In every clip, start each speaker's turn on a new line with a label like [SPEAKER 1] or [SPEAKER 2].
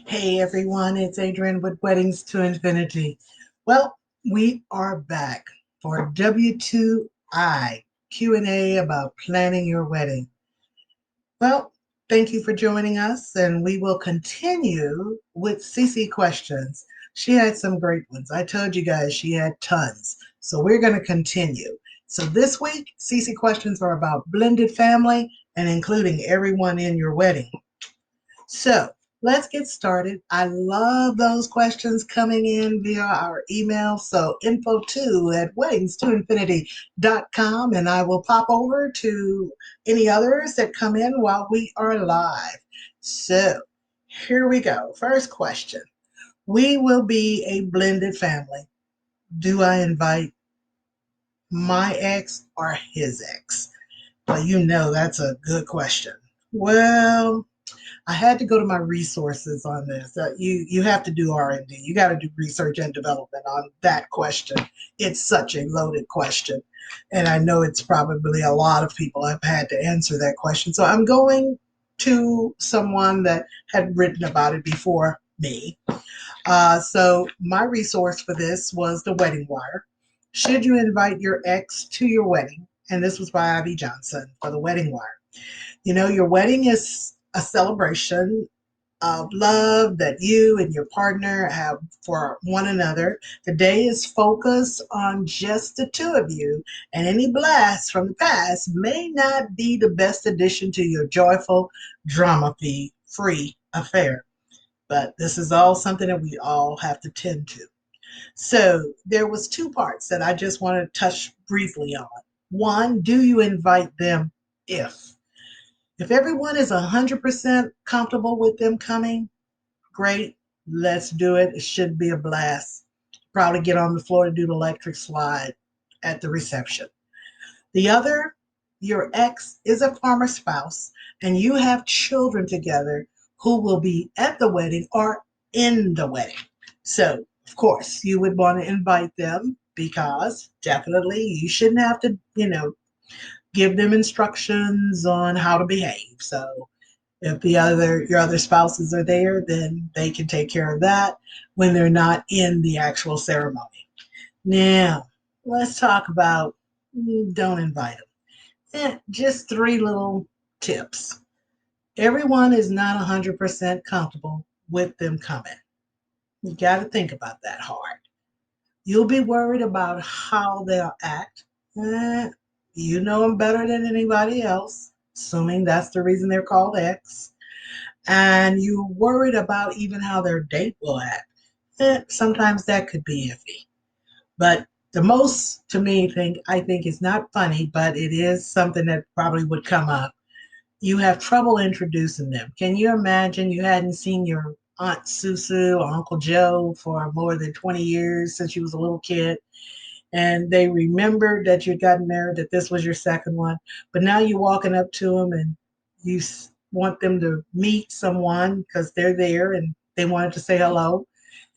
[SPEAKER 1] Hey everyone, it's Adrienne with Weddings to Infinity. Well, we are back for W2I Q&A about planning your wedding. Well, thank you for joining us, and we will continue with Cici questions. She had some great ones. I told you guys she had tons. So we're going to continue. So this week, Cici questions are about blended family and including everyone in your wedding. So let's get started. I love those questions coming in via our email. So info2 at weddings2infinity.com, and I will pop over to any others that come in while we are live. So here we go. First question. We will be a blended family. Do I invite my ex or his ex? Well, you know that's a good question. Well, I had to go to my resources on this. You have to do R&D. You got to do research and development on that question. It's such a loaded question, and I know it's probably a lot of people have had to answer that question. So I'm going to someone that had written about it before me. So my resource for this was the Wedding Wire. Should you invite your ex to your wedding? And this was by Ivy Johnson for the Wedding Wire. You know, your wedding is a celebration of love that you and your partner have for one another. The day is focused on just the two of you, and any blasts from the past may not be the best addition to your joyful, drama free affair. But this is all something that we all have to tend to. So there was two parts that I just want to touch briefly on. One, do you invite them if? If everyone is 100% comfortable with them coming, great, let's do it. It should be a blast. Probably get on the floor to do the electric slide at the reception. The other, your ex is a former spouse and you have children together who will be at the wedding or in the wedding. So, of course, you would want to invite them because definitely you shouldn't have to, give them instructions on how to behave. So if your other spouses are there, then they can take care of that when they're not in the actual ceremony. Now, let's talk about don't invite them. Just three little tips. Everyone is not 100% comfortable with them coming. You got to think about that hard. You'll be worried about how they'll act. Eh, you know them better than anybody else, assuming that's the reason they're called X. And you're worried about even how their date will act. Sometimes that could be iffy. But the most to me thing I think is not funny, but it is something that probably would come up. You have trouble introducing them. Can you imagine you hadn't seen your Aunt Susu or Uncle Joe for more than 20 years since you was a little kid, and they remembered that you'd gotten married, that this was your second one, but now you're walking up to them and you want them to meet someone because they're there and they wanted to say hello,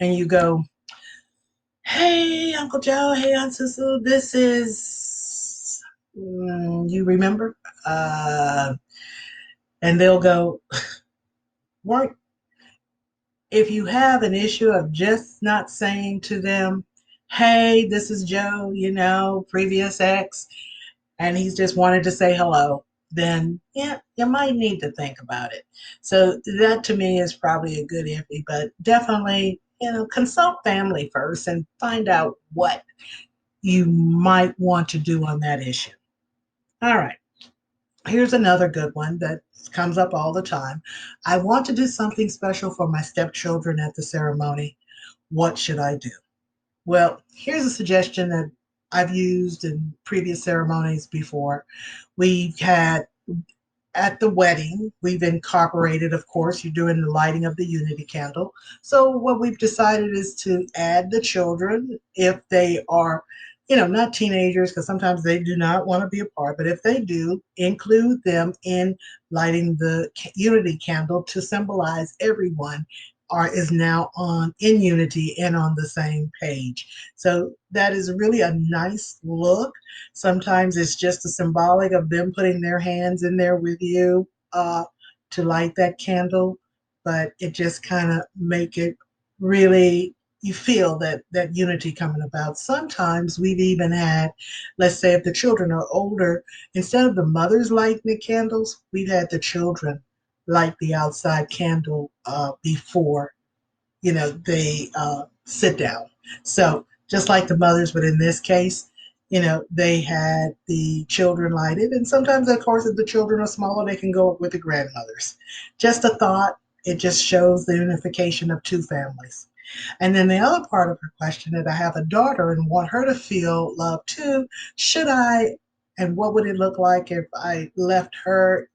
[SPEAKER 1] and you go, "Hey, Uncle Joe. Hey, Aunt Susu. This is you remember?" Uh, and they'll go, "Weren't if you have an issue of just not saying to them, hey, this is Joe, previous ex, and he's just wanted to say hello, then yeah, you might need to think about it. So that to me is probably a good iffy, but definitely, consult family first and find out what you might want to do on that issue. All right. Here's another good one that comes up all the time. I want to do something special for my stepchildren at the ceremony. What should I do? Well, here's a suggestion that I've used in previous ceremonies before. We've had at the wedding, we've incorporated, of course, you're doing the lighting of the unity candle. So, what we've decided is to add the children if they are, not teenagers, because sometimes they do not want to be a part, but if they do, include them in lighting the unity candle to symbolize everyone is now on in unity and on the same page. So that is really a nice look. Sometimes it's just a symbolic of them putting their hands in there with you to light that candle. but it just kind of make it really, you feel that unity coming about. Sometimes we've even had, let's say if the children are older, instead of the mothers lighting the candles, we've had the children light the outside candle before they sit down. So just like the mothers, but in this case, they had the children lighted, and sometimes, of course, if the children are smaller, they can go with the grandmothers. Just a thought. It just shows the unification of two families. And then the other part of her question that I have a daughter and want her to feel love too. Should I, and what would it look like if I let her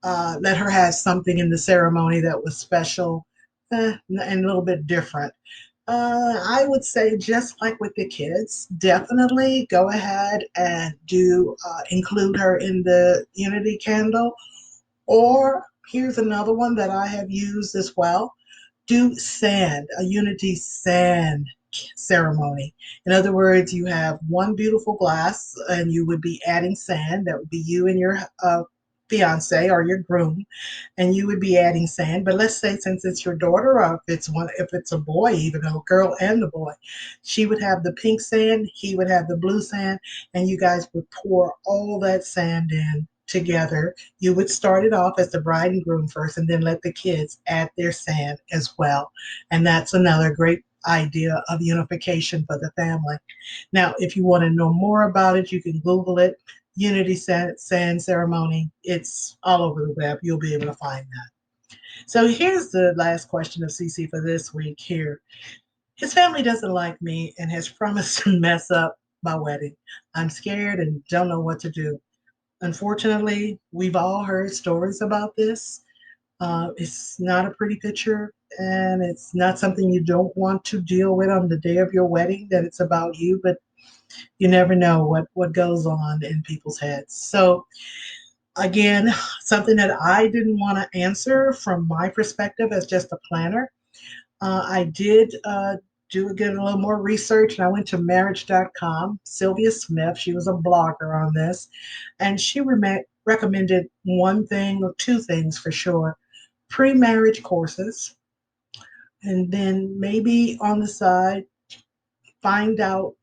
[SPEAKER 1] have something in the ceremony that was special and a little bit different? I would say, just like with the kids, definitely go ahead and do include her in the unity candle. Or here's another one that I have used as well: do sand, a unity sand ceremony. In other words, you have one beautiful glass and you would be adding sand. That would be you and your fiance or your groom, and you would be adding sand. But let's say, since it's your daughter, or if it's a boy, even a girl and the boy, she would have the pink sand, he would have the blue sand, and you guys would pour all that sand in together. You would start it off as the bride and groom first, and then let the kids add their sand as well. And that's another great idea of unification for the family. Now, if you want to know more about it, you can Google it. Unity sand ceremony. It's all over the web. You'll be able to find that. So here's the last question of Cici for this week here. His family doesn't like me and has promised to mess up my wedding. I'm scared and don't know what to do. Unfortunately, we've all heard stories about this. It's not a pretty picture, and it's not something you don't want to deal with on the day of your wedding, that it's about you, but you never know what goes on in people's heads. So again, something that I didn't want to answer from my perspective as just a planner. I did get a little more research, and I went to marriage.com. Sylvia Smith, she was a blogger on this, and she recommended one thing or two things for sure: pre-marriage courses, and then maybe on the side find out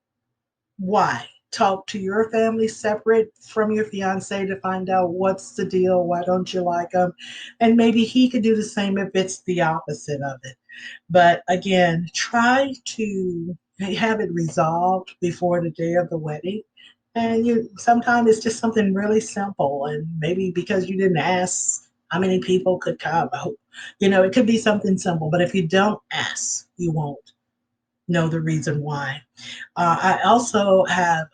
[SPEAKER 1] why. Talk to your family separate from your fiance to find out what's the deal, why don't you like him, and maybe he could do the same if it's the opposite of it. But again, try to have it resolved before the day of the wedding. And you sometimes it's just something really simple, and maybe because you didn't ask how many people could come. It could be something simple, but if you don't ask, you won't know the reason why. I also have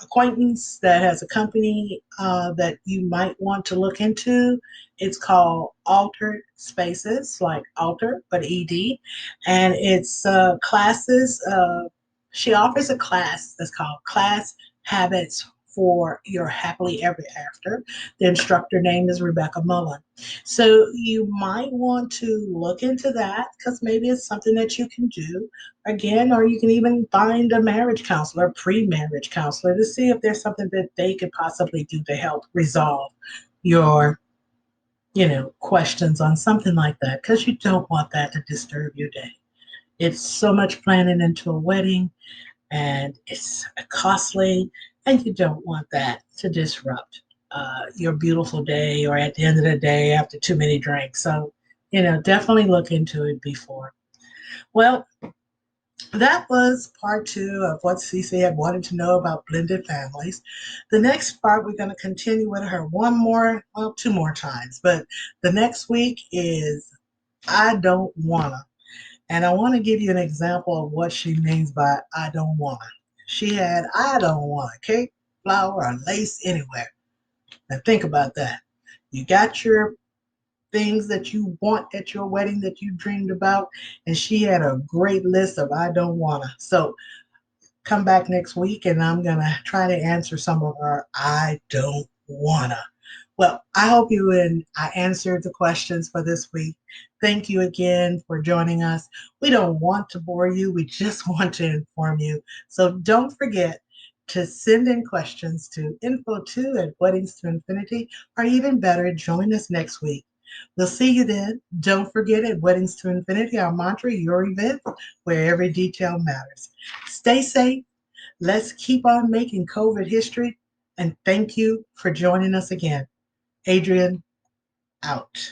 [SPEAKER 1] acquaintance that has a company that you might want to look into. It's called Altered Spaces, like alter, but ED. And it's classes. She offers a class that's called Class Habits for Your Happily Ever After. The instructor name is Rebecca Mullen. So you might want to look into that, because maybe it's something that you can do again, or you can even find a marriage counselor, pre-marriage counselor, to see if there's something that they could possibly do to help resolve your questions on something like that, because you don't want that to disturb your day. It's so much planning into a wedding, and it's costly, and you don't want that to disrupt your beautiful day, or at the end of the day after too many drinks. So definitely look into it before. Well, that was part two of what Cece had wanted to know about blended families. The next part, we're going to continue with her two more times. But the next week is I don't wanna. And I want to give you an example of what she means by I don't wanna. She had I don't want a cake, flower, or lace anywhere. Now think about that. You got your things that you want at your wedding that you dreamed about, and she had a great list of I don't wanna. So come back next week and I'm going to try to answer some of our I don't wanna. Well, I hope I answered the questions for this week. Thank you again for joining us. We don't want to bore you, we just want to inform you. So don't forget to send in questions to info2 at weddings to infinity, or even better, join us next week. We'll see you then. Don't forget at Weddings to Infinity, our mantra, your event where every detail matters. Stay safe. Let's keep on making COVID history. And thank you for joining us again. Adrian, out.